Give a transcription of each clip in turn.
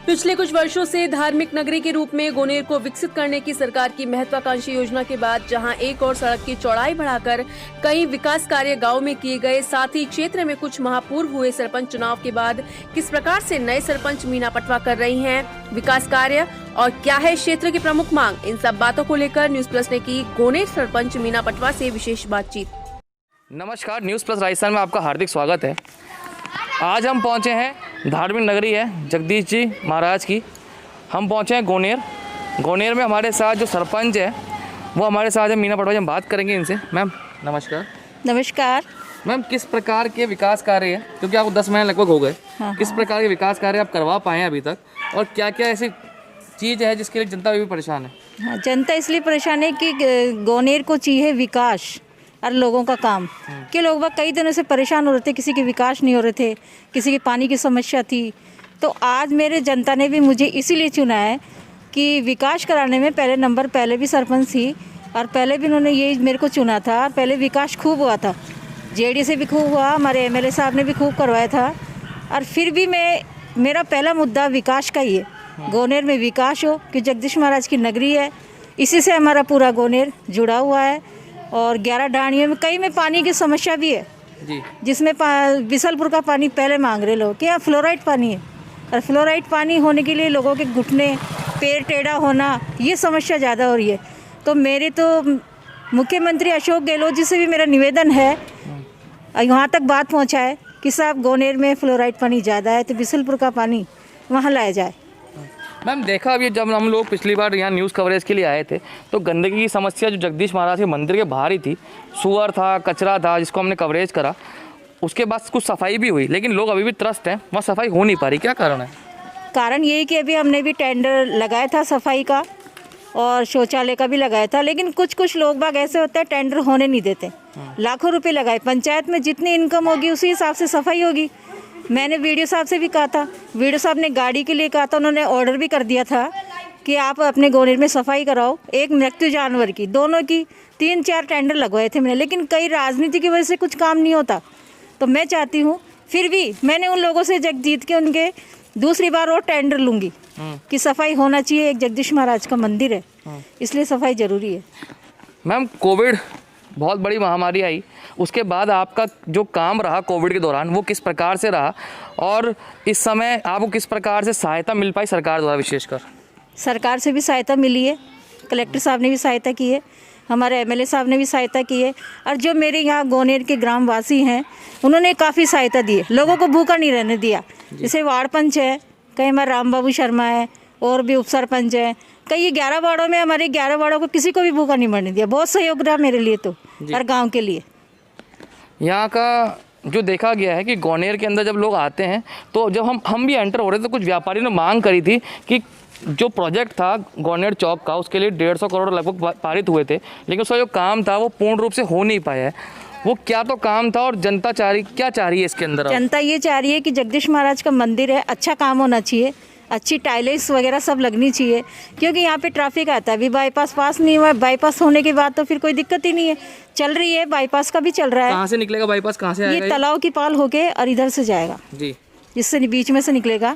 पिछले कुछ वर्षों से धार्मिक नगरी के रूप में गोनेर को विकसित करने की सरकार की महत्वाकांक्षी योजना के बाद जहां एक और सड़क की चौड़ाई बढ़ाकर कई विकास कार्य गांव में किए गए, साथ ही क्षेत्र में कुछ माह पूर्व हुए सरपंच चुनाव के बाद किस प्रकार से नए सरपंच मीना पटवा कर रही हैं विकास कार्य और क्या है क्षेत्र की प्रमुख मांग, इन सब बातों को लेकर न्यूज प्लस ने की गोनेर सरपंच मीना पटवा से विशेष बातचीत। नमस्कार, न्यूज़ प्लस राजस्थान में आपका हार्दिक स्वागत है। आज हम पहुंचे हैं, धार्मिक नगरी है जगदीश जी महाराज की। हम पहुंचे हैं गोनेर में हमारे साथ जो सरपंच है वो हमारे साथ है मीना पटवा जी। हम बात करेंगे इनसे। मैम नमस्कार। नमस्कार मैम, किस प्रकार के विकास कार्य है, क्योंकि आपको 10 महीने लगभग हो गए, किस प्रकार के विकास कार्य आप करवा पाए हैं अभी तक और क्या क्या ऐसी चीज़ है जिसके लिए जनता अभी भी परेशान है? हाँ, जनता इसलिए परेशान है कि गोनेर को चाहिए विकास और लोगों का काम कि लोग बाग कई दिनों से परेशान हो रहे थे, किसी के विकास नहीं हो रहे थे, किसी की पानी की समस्या थी। तो आज मेरे जनता ने भी मुझे इसीलिए चुना है कि विकास कराने में पहले नंबर, पहले भी सरपंच थी और पहले भी उन्होंने ये मेरे को चुना था। पहले विकास खूब हुआ था, जेडी से भी खूब हुआ, हमारे एमएलए साहब ने भी खूब करवाया था। और फिर भी मेरा पहला मुद्दा विकास का ही है। गोनेर में विकास हो कि जगदीश महाराज की नगरी है, इसी से हमारा पूरा गोनेर जुड़ा हुआ है। और 11 ढाणियों में कई में पानी की समस्या भी है जी, जिसमें बिसलपुर का पानी पहले मांग रहे लोग कि यहाँ फ्लोराइड पानी है और फ्लोराइड पानी होने के लिए लोगों के घुटने, पैर टेढ़ा होना, ये समस्या ज़्यादा हो रही है। तो मेरे तो मुख्यमंत्री अशोक गहलोत जी से भी मेरा निवेदन है, यहाँ तक बात पहुँचाए कि साहब गोनेर में फ्लोराइड पानी ज़्यादा है तो बिसलपुर का पानी वहाँ लाया जाए। मैम देखा अभी जब हम लोग पिछली बार यहाँ न्यूज़ कवरेज के लिए आए थे तो गंदगी की समस्या जो जगदीश महाराज के मंदिर के बाहर ही थी, सुअर था, कचरा था, जिसको हमने कवरेज करा। उसके बाद कुछ सफाई भी हुई लेकिन लोग अभी भी त्रस्त हैं, वहाँ सफाई हो नहीं पा रही। क्या कारण है? कारण यही कि अभी हमने भी टेंडर लगाया था सफाई का और शौचालय का भी लगाया था, लेकिन कुछ लोग बाग ऐसे होते हैं टेंडर होने नहीं देते। लाखों रुपए लगाए, पंचायत में जितनी इनकम होगी उसी हिसाब से सफाई होगी। मैंने वीडियो साहब से भी कहा था, वीडियो साहब ने गाड़ी के लिए कहा था, उन्होंने ऑर्डर भी कर दिया था कि आप अपने गोनेर में सफाई कराओ। एक मृत्यु जानवर की, दोनों की 3-4 टेंडर लगवाए थे मैंने, लेकिन कई राजनीति की वजह से कुछ काम नहीं होता। तो मैं चाहती हूँ, फिर भी मैंने उन लोगों से जग जीत के उनके दूसरी बार और टेंडर लूँगी कि सफाई होना चाहिए। एक जगदीश महाराज का मंदिर है, इसलिए सफाई ज़रूरी है। मैम कोविड बहुत बड़ी महामारी आई, उसके बाद आपका जो काम रहा कोविड के दौरान वो किस प्रकार से रहा और इस समय आपको किस प्रकार से सहायता मिल पाई सरकार द्वारा? विशेषकर सरकार से भी सहायता मिली है, कलेक्टर साहब ने भी सहायता की है, हमारे एमएलए साहब ने भी सहायता की है और जो मेरे यहाँ गोनेर के ग्रामवासी हैं उन्होंने काफ़ी सहायता दी है। लोगों को भूखा नहीं रहने दिया। जैसे वार्ड पंच है, कहीं हमारा राम बाबू शर्मा है और भी उप सरपंच है, कई 11 वार्डों में, हमारे 11 वार्डों को किसी को भी भूखा नहीं मरने दिया। बहुत सहयोग रहा मेरे लिए तो हर गाँव के लिए। यहाँ का जो देखा गया है कि गोनेर के अंदर जब लोग आते हैं तो जब हम भी एंटर हो रहे थे तो कुछ व्यापारियों ने मांग करी थी कि जो प्रोजेक्ट था गोनेर चौक का उसके लिए 150 करोड़ लगभग पारित हुए थे, लेकिन उसका जो काम था वो पूर्ण रूप से हो नहीं पाया है। वो क्या तो काम था और जनता क्या चाह रही है इसके अंदर? जनता ये चाह रही है कि जगदीश महाराज का मंदिर है, अच्छा काम होना चाहिए, अच्छी टाइल्स वगैरह सब लगनी चाहिए, क्योंकि यहाँ पे ट्रैफिक आता है। अभी बाईपास पास नहीं हुआ, बाईपास होने के बाद तो फिर कोई दिक्कत ही नहीं है। चल रही है, बाईपास का भी चल रहा है। कहाँ से निकलेगा बाईपास? कहाँ से आएगा? ये तालाब की पाल होके और इधर से जाएगा जी, जिससे बीच में से निकलेगा।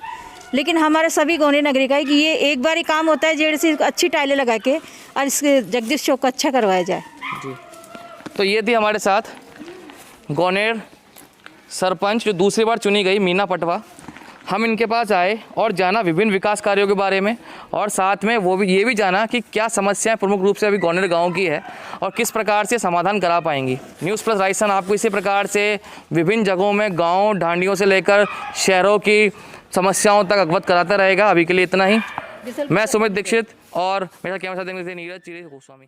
लेकिन हमारे सभी गोनेर नगरी का है कि ये एक बार ही काम होता है, जेड से अच्छी टाइलें लगा के और इसके जगदीश चौक को अच्छा करवाया जाए जी। तो ये थी हमारे साथ गोनेर सरपंच जो दूसरी बार चुनी गई, मीना पटवा। हम इनके पास आए और जाना विभिन्न विकास कार्यों के बारे में और साथ में ये भी जाना कि क्या समस्याएं प्रमुख रूप से अभी गोनेर गांव की है और किस प्रकार से समाधान करा पाएंगी। न्यूज़ प्लस राजस्थान आपको इसी प्रकार से विभिन्न जगहों में गांव ढांडियों से लेकर शहरों की समस्याओं तक अवगत कराता रहेगा। अभी के लिए इतना ही। मैं सुमित दीक्षित और मेरा कैमरा साथ नीरज गोस्वामी।